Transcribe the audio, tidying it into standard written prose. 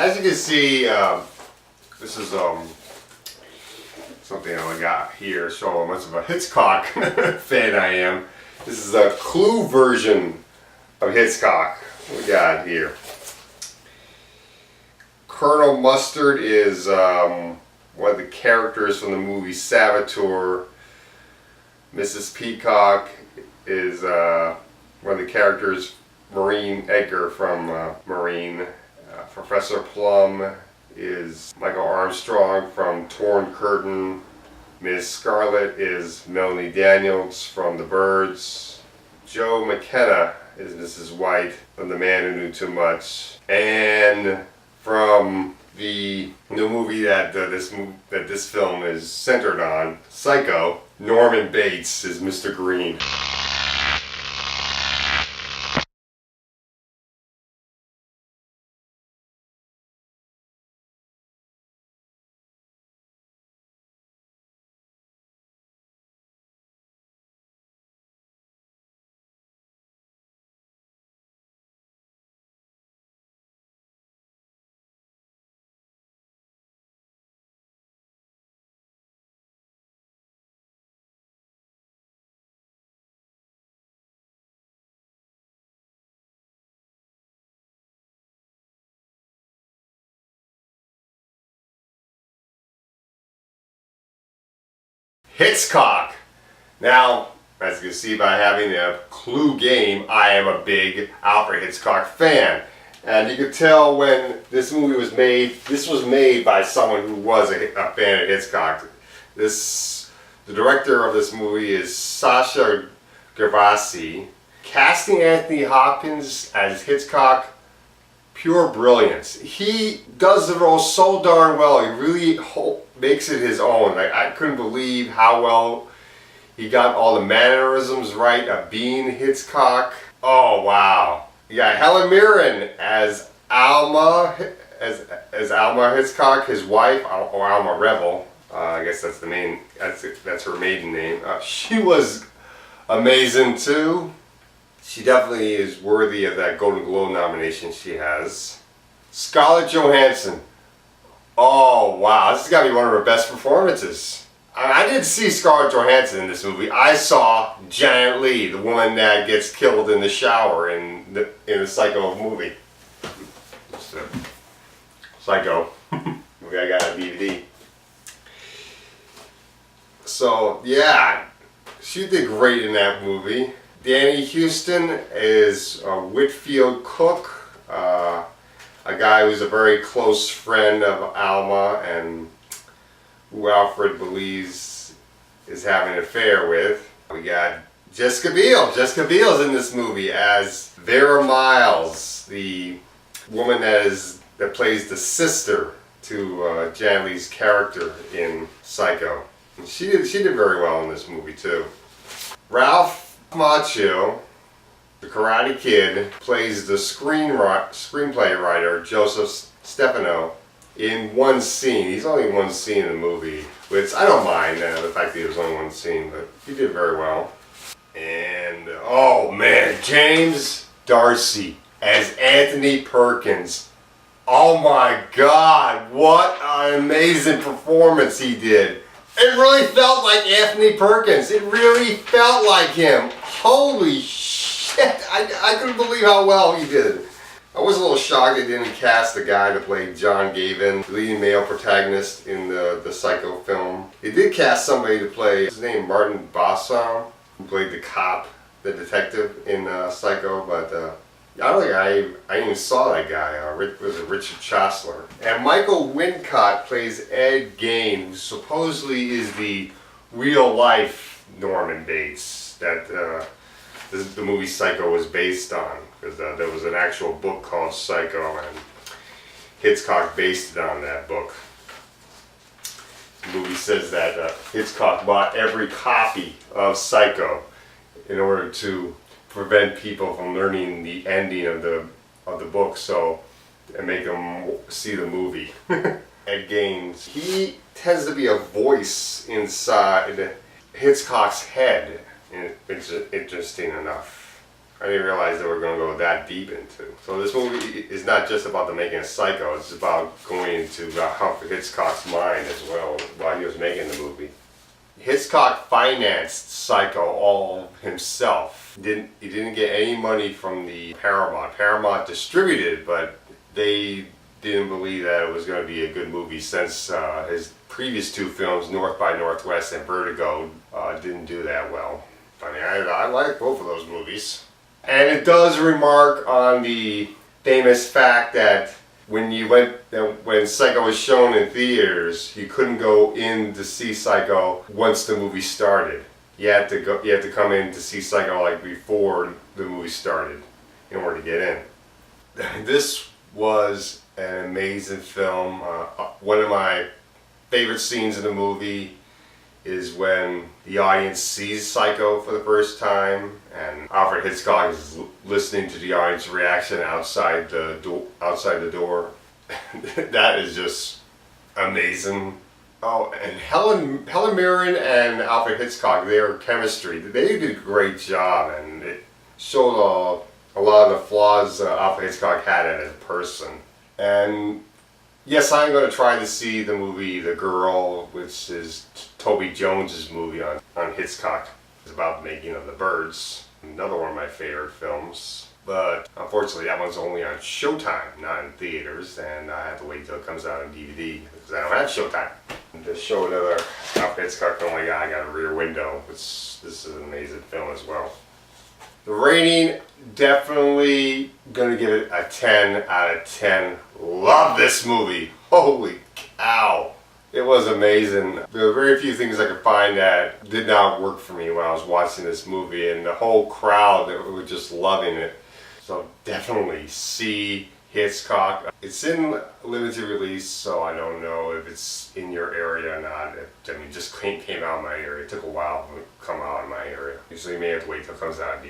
As you can see, this is something I got here, so how much of a Hitchcock fan I am. This is a Clue version of Hitchcock we got here. Colonel Mustard is one of the characters from the movie Saboteur. Mrs. Peacock is one of the characters, Marine Edgar from Marine. Professor Plum is Michael Armstrong from Torn Curtain. Ms. Scarlet is Melanie Daniels from The Birds. Joe McKenna is Mrs. White from The Man Who Knew Too Much. And from the new movie that this film is centered on, Psycho, Norman Bates is Mr. Green. Hitchcock. Now, as you can see by having a Clue game, I am a big Alfred Hitchcock fan. And you could tell when this movie was made, this was made by someone who was a fan of Hitchcock. The director of this movie is Sasha Gervasi. Casting Anthony Hopkins as Hitchcock, pure brilliance. He does the role so darn well. He really makes it his own. I couldn't believe how well he got all the mannerisms right of being Hitchcock. Oh wow! You got Helen Mirren as Alma, as Alma Hitchcock, his wife, or Alma Revel. I guess that's the name. That's her maiden name. She was amazing too. She definitely is worthy of that Golden Globe nomination she has. Scarlett Johansson. Oh wow, this has got to be one of her best performances. I didn't see Scarlett Johansson in this movie. I saw Janet Leigh, the woman that gets killed in the shower in the Psycho movie. Psycho. Movie I got on DVD. So yeah, she did great in that movie. Danny Houston is Whitfield Cook, a guy who's a very close friend of Alma and who Alfred believes is having an affair with. We got Jessica Biel. Jessica Biel's in this movie as Vera Miles, the woman that plays the sister to Janet Leigh's character in Psycho. And she did very well in this movie too. Ralph Macchio, the Karate Kid, plays the screenplay writer Joseph Stefano in one scene. He's only in one scene in the movie, which I don't mind the fact that he was only one scene, but he did very well. And oh man, James D'Arcy as Anthony Perkins. Oh my God, what an amazing performance he did. It really felt like Anthony Perkins. It really felt like him. Holy shit. I couldn't believe how well he did. I was a little shocked they didn't cast the guy to play John Gavin, the leading male protagonist in the Psycho film. They did cast somebody to play, his name Martin Balsam, who played the cop, the detective in Psycho, but I don't think I even saw that guy. Was it Richard Chosler? And Michael Wincott plays Ed Gain, who supposedly is the real-life Norman Bates that the movie Psycho was based on. Because there was an actual book called Psycho, and Hitchcock based it on that book. The movie says that Hitchcock bought every copy of Psycho in order to prevent people from learning the ending of the book, and make them see the movie. Ed Gaines, he tends to be a voice inside Hitchcock's head, interesting enough. I didn't realize they were going to go that deep into. So this movie is not just about the making of Psycho, it's about going into Alfred Hitchcock's mind as well while he was making the movie. Hitchcock financed Psycho all himself. He didn't get any money from the Paramount. Paramount distributed, but they didn't believe that it was going to be a good movie since his previous two films, North by Northwest and Vertigo, didn't do that well. I mean, I like both of those movies. And it does remark on the famous fact that when Psycho was shown in theaters, you couldn't go in to see Psycho once the movie started. You had to come in to see Psycho like before the movie started in order to get in. This was an amazing film. One of my favorite scenes in the movie is when the audience sees Psycho for the first time, and Alfred Hitchcock is listening to the audience reaction outside the door. That is just amazing. Oh, and Helen Mirren and Alfred Hitchcock, their chemistry, they did a great job, and it showed a lot of the flaws Alfred Hitchcock had as a person. And yes, I'm going to try to see the movie The Girl, which is Toby Jones's movie on Hitchcock. It's about the making of The Birds, another one of my favorite films. But unfortunately, that one's only on Showtime, not in theaters, and I have to wait till it comes out on DVD because I don't have Showtime. And to show another Alfred Hitchcock film I got a Rear Window, which this is an amazing film as well. The rating, definitely gonna give it a 10 out of 10. Love this movie. Holy cow. It was amazing. There were very few things I could find that did not work for me when I was watching this movie, and the whole crowd that were just loving it. So definitely see Hitchcock. It's in limited release, so I don't know if it's in your area or not. It just came out in my area. It took a while to come out in my area. So you may have to wait till it comes out on DVD.